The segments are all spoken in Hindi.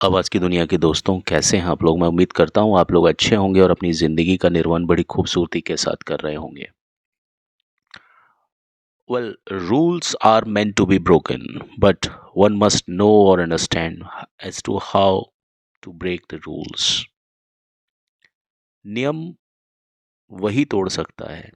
आवाज़ की दुनिया के दोस्तों, कैसे हैं आप लोग? मैं उम्मीद करता हूँ आप लोग अच्छे होंगे और अपनी ज़िंदगी का निर्वहन बड़ी खूबसूरती के साथ कर रहे होंगे। Well, rules are meant to be broken, but one must know or understand as to how to break the rules. नियम वही तोड़ सकता है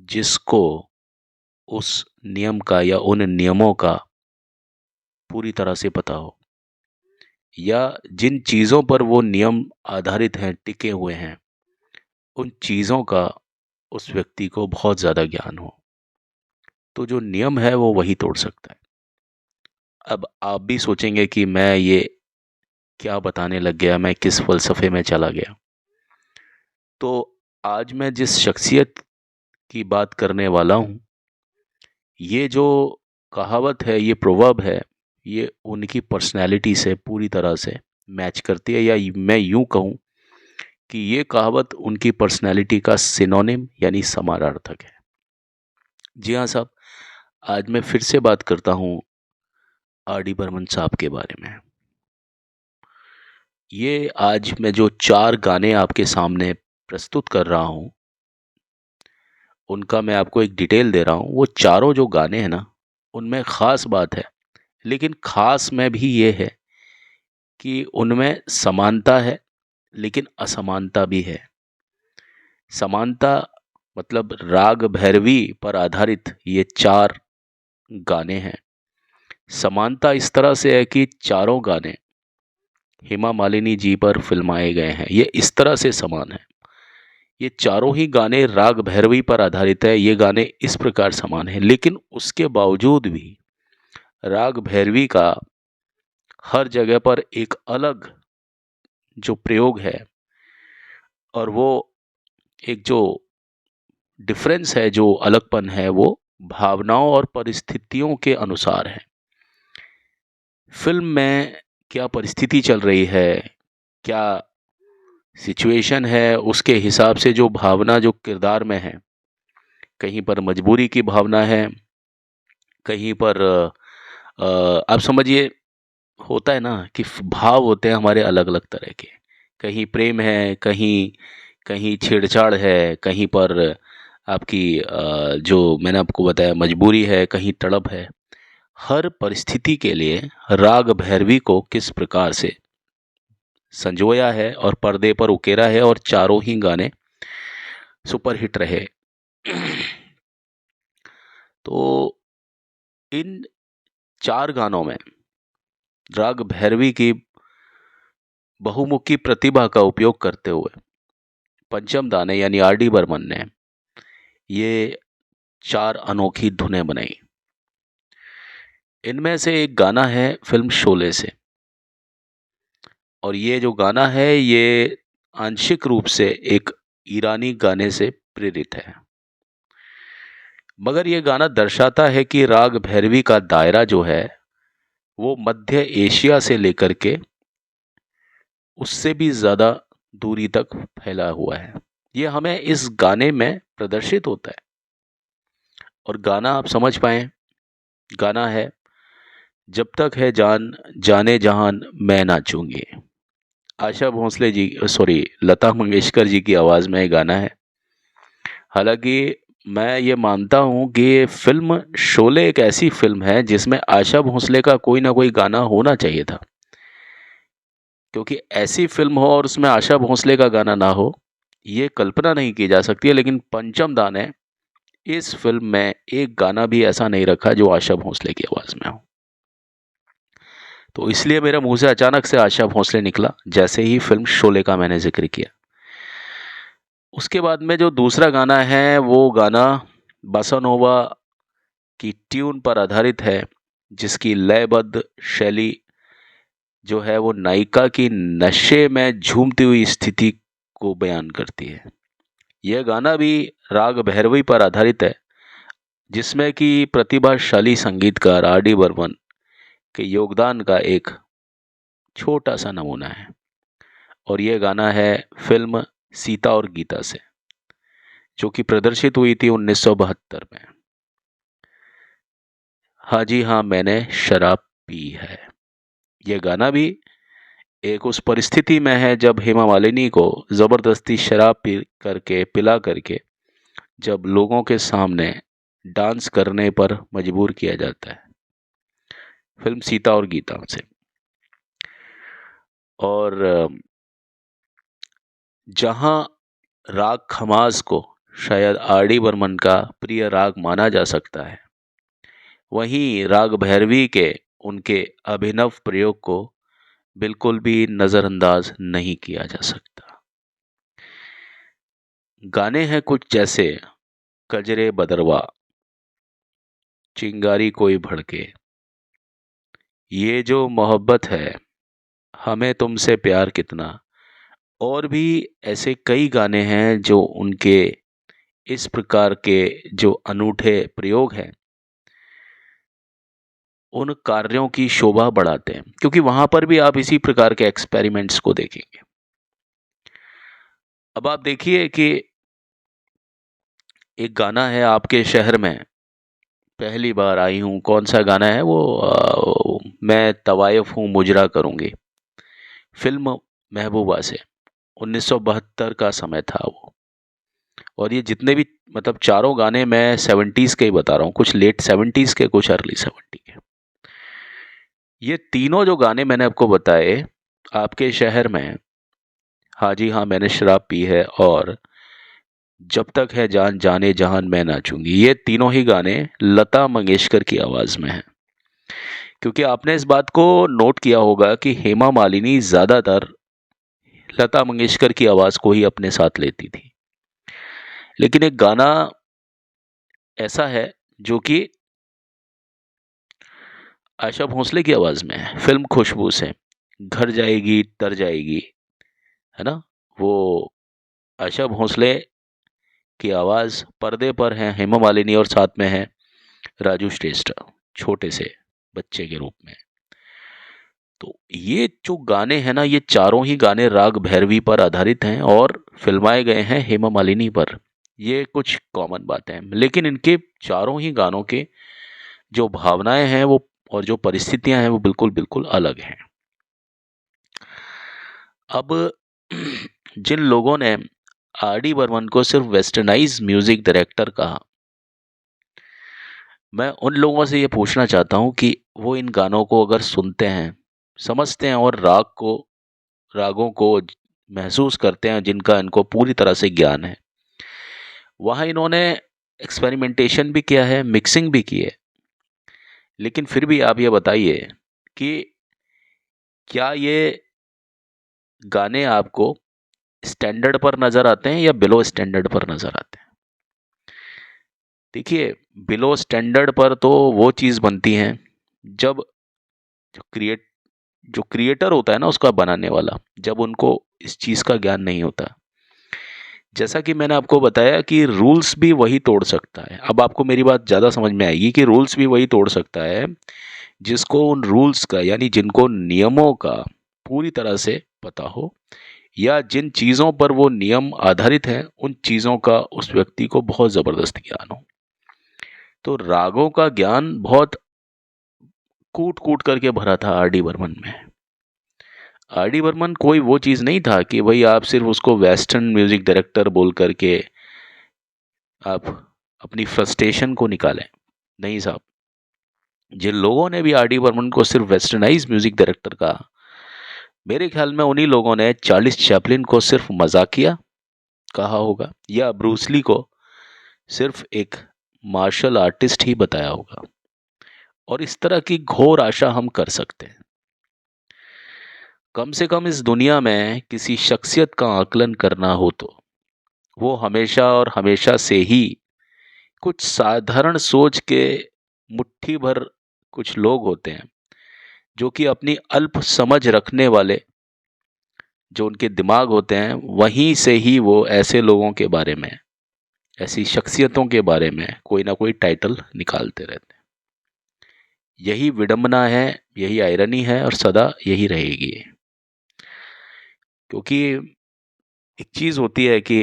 जिसको उस नियम का या उन नियमों का पूरी तरह से पता हो, या जिन चीज़ों पर वो नियम आधारित हैं, टिके हुए हैं, उन चीज़ों का उस व्यक्ति को बहुत ज़्यादा ज्ञान हो। तो जो नियम है वो वही तोड़ सकता है। अब आप भी सोचेंगे कि मैं ये क्या बताने लग गया, मैं किस फ़लसफ़े में चला गया। तो आज मैं जिस शख्सियत की बात करने वाला हूँ, ये जो कहावत है, ये प्रोवर्ब है, ये उनकी पर्सनैलिटी से पूरी तरह से मैच करती है, या मैं यूँ कहूँ कि ये कहावत उनकी पर्सनैलिटी का सिनोनिम यानी समानार्थक है। जी हाँ साहब, आज मैं फिर से बात करता हूँ आर डी बर्मन साहब के बारे में। ये आज मैं जो 4 गाने आपके सामने प्रस्तुत कर रहा हूँ, उनका मैं आपको एक डिटेल दे रहा हूँ। वो चारों जो गाने हैं ना, उनमें ख़ास बात है, लेकिन ख़ास में भी ये है कि उनमें समानता है, लेकिन असमानता भी है। समानता मतलब राग भैरवी पर आधारित ये 4 गाने हैं। समानता इस तरह से है कि चारों गाने हेमा मालिनी जी पर फ़िल्माए गए हैं। ये इस तरह से समान है। ये चारों ही गाने राग भैरवी पर आधारित है। ये गाने इस प्रकार समान हैं, लेकिन उसके बावजूद भी राग भैरवी का हर जगह पर एक अलग जो प्रयोग है, और वो एक जो डिफरेंस है, जो अलगपन है, वो भावनाओं और परिस्थितियों के अनुसार है। फ़िल्म में क्या परिस्थिति चल रही है, क्या सिचुएशन है, उसके हिसाब से जो भावना जो किरदार में है, कहीं पर मजबूरी की भावना है, कहीं पर आप समझिए, होता है ना कि भाव होते हैं हमारे अलग-अलग तरह के। कहीं प्रेम है, कहीं कहीं छेड़छाड़ है, कहीं पर आपकी जो मैंने आपको बताया मजबूरी है, कहीं तड़प है। हर परिस्थिति के लिए राग भैरवी को किस प्रकार से संजोया है और पर्दे पर उकेरा है, और चारों ही गाने सुपरहिट रहे। तो इन 4 गानों में राग भैरवी की बहुमुखी प्रतिभा का उपयोग करते हुए पंचम दाने यानी आर डी बर्मन ने ये 4 अनोखी धुनें बनाई। इनमें से एक गाना है फ़िल्म शोले से, और ये जो गाना है ये आंशिक रूप से एक ईरानी गाने से प्रेरित है। मगर ये गाना दर्शाता है कि राग भैरवी का दायरा जो है, वो मध्य एशिया से लेकर के उससे भी ज़्यादा दूरी तक फैला हुआ है। ये हमें इस गाने में प्रदर्शित होता है। और गाना आप समझ पाएँ, गाना है जब तक है जान जाने जहान मैं नाचूँगी। आशा भोसले जी, सॉरी, लता मंगेशकर जी की आवाज़ में ये गाना है। हालाँकि मैं ये मानता हूँ कि ये फ़िल्म शोले एक ऐसी फ़िल्म है जिसमें आशा भोसले का कोई ना कोई गाना होना चाहिए था। क्योंकि ऐसी फ़िल्म हो और उसमें आशा भोसले का गाना ना हो, ये कल्पना नहीं की जा सकती है। लेकिन पंचम दान है, इस फ़िल्म में एक गाना भी ऐसा नहीं रखा जो आशा भोसले की आवाज़ में हो। तो इसलिए मेरे मुँह से अचानक से आशा भोसले निकला, जैसे ही फ़िल्म शोले का मैंने ज़िक्र किया। उसके बाद में जो दूसरा गाना है, वो गाना बोसा नोवा की ट्यून पर आधारित है, जिसकी लयबद्ध शैली जो है वो नायिका की नशे में झूमती हुई स्थिति को बयान करती है। यह गाना भी राग भैरवी पर आधारित है, जिसमें कि प्रतिभाशाली संगीतकार आर डी बर्मन के योगदान का एक छोटा सा नमूना है। और यह गाना है फिल्म सीता और गीता से, जो कि प्रदर्शित हुई थी 1972 में। हाँ जी हाँ, मैंने शराब पी है। यह गाना भी एक उस परिस्थिति में है जब हेमा मालिनी को ज़बरदस्ती शराब पिला करके जब लोगों के सामने डांस करने पर मजबूर किया जाता है, फिल्म सीता और गीता से। और जहां राग खमास को शायद आर डी बर्मन का प्रिय राग माना जा सकता है, वहीं राग भैरवी के उनके अभिनव प्रयोग को बिल्कुल भी नज़रअंदाज नहीं किया जा सकता। गाने हैं कुछ जैसे कजरे बदरवा, चिंगारी कोई भड़के, ये जो मोहब्बत है, हमें तुमसे प्यार कितना, और भी ऐसे कई गाने हैं जो उनके इस प्रकार के जो अनूठे प्रयोग हैं उन कार्यों की शोभा बढ़ाते हैं, क्योंकि वहां पर भी आप इसी प्रकार के एक्सपेरिमेंट्स को देखेंगे। अब आप देखिए कि एक गाना है आपके शहर में पहली बार आई हूँ, कौन सा गाना है वो, मैं तवायफ हूँ मुजरा करूंगी, फिल्म महबूबा से, 1972 का समय था वो। और ये जितने भी मतलब चारों गाने मैं 70s के ही बता रहा हूँ, कुछ लेट 70s के, कुछ अर्ली 70 के। ये तीनों जो गाने मैंने आपको बताए, आपके शहर में, हाँ जी हाँ मैंने शराब पी है, और जब तक है जान जाने जहान मैं नाचूंगी, ये तीनों ही गाने लता मंगेशकर की आवाज में हैं। क्योंकि आपने इस बात को नोट किया होगा कि हेमा मालिनी ज्यादातर लता मंगेशकर की आवाज को ही अपने साथ लेती थी, लेकिन एक गाना ऐसा है जो कि आशा भोसले की आवाज में है, फिल्म खुशबू से, घर जाएगी तर जाएगी, है ना, वो आशा भोसले की आवाज पर्दे पर है हेमा मालिनी, और साथ में है राजू श्रेष्ठ छोटे से बच्चे के रूप में। तो ये जो गाने हैं ना, ये चारों ही गाने राग भैरवी पर आधारित हैं और फिल्माए गए हैं हेमा मालिनी पर। ये कुछ कॉमन बातें हैं, लेकिन इनके चारों ही गानों के जो भावनाएं हैं वो और जो परिस्थितियां हैं वो बिल्कुल बिल्कुल अलग हैं। अब जिन लोगों ने आर डी बर्मन को सिर्फ वेस्टर्नाइज म्यूजिक डायरेक्टर कहा, मैं उन लोगों से ये पूछना चाहता हूँ कि वो इन गानों को अगर सुनते हैं, समझते हैं और रागों को महसूस करते हैं जिनका इनको पूरी तरह से ज्ञान है, वहाँ इन्होंने एक्सपेरिमेंटेशन भी किया है, मिक्सिंग भी की है, लेकिन फिर भी आप ये बताइए कि क्या ये गाने आपको स्टैंडर्ड पर नज़र आते हैं या बिलो स्टैंडर्ड पर नज़र आते हैं? देखिए, बिलो स्टैंडर्ड पर तो वो चीज़ बनती है जब जो क्रिएट जो क्रिएटर होता है ना, उसका बनाने वाला, जब उनको इस चीज़ का ज्ञान नहीं होता। जैसा कि मैंने आपको बताया कि रूल्स भी वही तोड़ सकता है। अब आपको मेरी बात ज़्यादा समझ में आएगी कि रूल्स भी वही तोड़ सकता है जिसको उन रूल्स का, यानी जिनको नियमों का पूरी तरह से पता हो, या जिन चीज़ों पर वो नियम आधारित हैं उन चीज़ों का उस व्यक्ति को बहुत ज़बरदस्त ज्ञान हो। तो रागों का ज्ञान बहुत कूट कूट करके भरा था आर डी बर्मन में। आर डी बर्मन कोई वो चीज़ नहीं था कि भाई आप सिर्फ उसको वेस्टर्न म्यूजिक डायरेक्टर बोल करके आप अपनी फ्रस्ट्रेशन को निकालें। नहीं साहब, जिन लोगों ने भी आर डी बर्मन को सिर्फ वेस्टर्नाइज म्यूजिक डायरेक्टर कहा, मेरे ख्याल में उन्हीं लोगों ने चार्लिस चैपलिन को सिर्फ मजाकिया कहा होगा, या ब्रूसली को सिर्फ एक मार्शल आर्टिस्ट ही बताया होगा। और इस तरह की घोर आशा हम कर सकते हैं। कम से कम इस दुनिया में किसी शख्सियत का आकलन करना हो तो वो हमेशा और हमेशा से ही कुछ साधारण सोच के मुट्ठी भर कुछ लोग होते हैं जो कि अपनी अल्प समझ रखने वाले जो उनके दिमाग होते हैं, वहीं से ही वो ऐसे लोगों के बारे में, ऐसी शख्सियतों के बारे में कोई ना कोई टाइटल निकालते रहते हैं। यही विडंबना है, यही आयरनी है, और सदा यही रहेगी। क्योंकि एक चीज होती है कि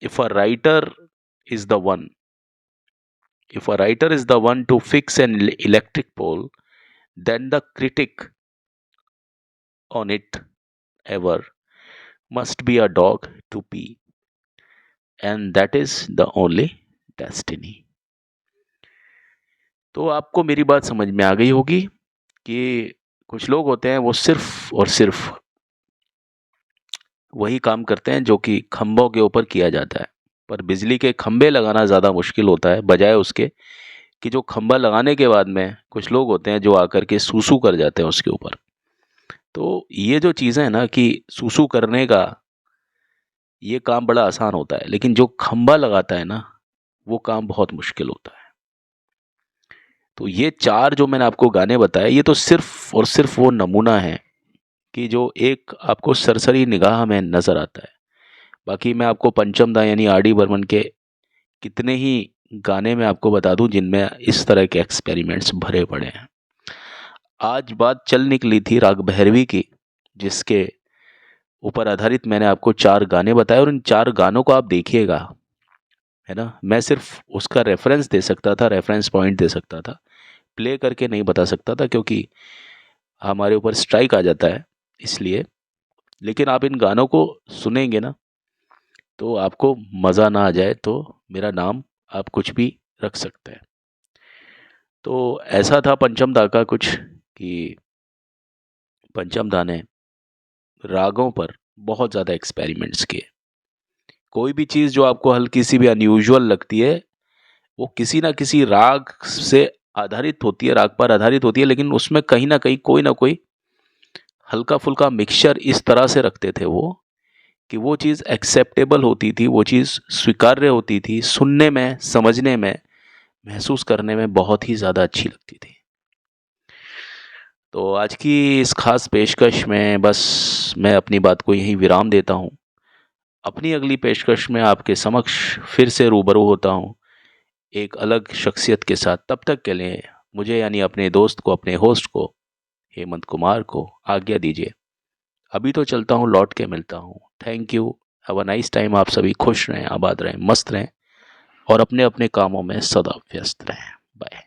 if a writer is the one if a writer is the one to fix an electric pole, then the critic on it ever must be a dog to pee, and that is the only destiny. तो आपको मेरी बात समझ में आ गई होगी कि कुछ लोग होते हैं वो सिर्फ और सिर्फ वही काम करते हैं जो कि खंभों के ऊपर किया जाता है, पर बिजली के खंभे लगाना ज़्यादा मुश्किल होता है, बजाय उसके कि जो खंभा लगाने के बाद में कुछ लोग होते हैं जो आकर के सूसू कर जाते हैं उसके ऊपर। तो ये जो चीज़ें हैं ना कि सूसू करने का ये काम बड़ा आसान होता है, लेकिन जो खंभा लगाता है ना वो काम बहुत मुश्किल होता है। तो ये 4 जो मैंने आपको गाने बताए ये तो सिर्फ और सिर्फ वो नमूना है कि जो एक आपको सरसरी निगाह में नज़र आता है। बाकी मैं आपको पंचम दा यानी आर डी बर्मन के कितने ही गाने मैं आपको बता दूं जिनमें इस तरह के एक्सपेरिमेंट्स भरे पड़े हैं। आज बात चल निकली थी राग भैरवी की, जिसके ऊपर आधारित मैंने आपको 4 गाने बताए और इन 4 गानों को आप देखिएगा, है ना। मैं सिर्फ उसका रेफरेंस दे सकता था, रेफरेंस पॉइंट दे सकता था, प्ले करके नहीं बता सकता था क्योंकि हमारे ऊपर स्ट्राइक आ जाता है इसलिए। लेकिन आप इन गानों को सुनेंगे ना तो आपको मज़ा ना आ जाए तो मेरा नाम आप कुछ भी रख सकते हैं। तो ऐसा था पंचम दा का कुछ कि पंचम दा ने रागों पर बहुत ज़्यादा एक्सपेरिमेंट्स किए। कोई भी चीज़ जो आपको हल्की सी भी अनयूजुअल लगती है वो किसी ना किसी राग से आधारित होती है, राग पर आधारित होती है, लेकिन उसमें कहीं ना कहीं कोई ना कोई हल्का फुल्का मिक्सचर इस तरह से रखते थे वो कि वो चीज़ एक्सेप्टेबल होती थी, वो चीज़ स्वीकार्य होती थी, सुनने में, समझने में, महसूस करने में बहुत ही ज़्यादा अच्छी लगती थी। तो आज की इस खास पेशकश में बस मैं अपनी बात को यहीं विराम देता हूँ। अपनी अगली पेशकश में आपके समक्ष फिर से रूबरू होता हूँ एक अलग शख्सियत के साथ। तब तक के लिए मुझे यानी अपने दोस्त को, अपने होस्ट को, हेमंत कुमार को आज्ञा दीजिए। अभी तो चलता हूँ, लौट के मिलता हूँ। Thank you, have a nice time. आप सभी खुश रहें, आबाद रहें, मस्त रहें और अपने अपने कामों में सदा व्यस्त रहें। बाय।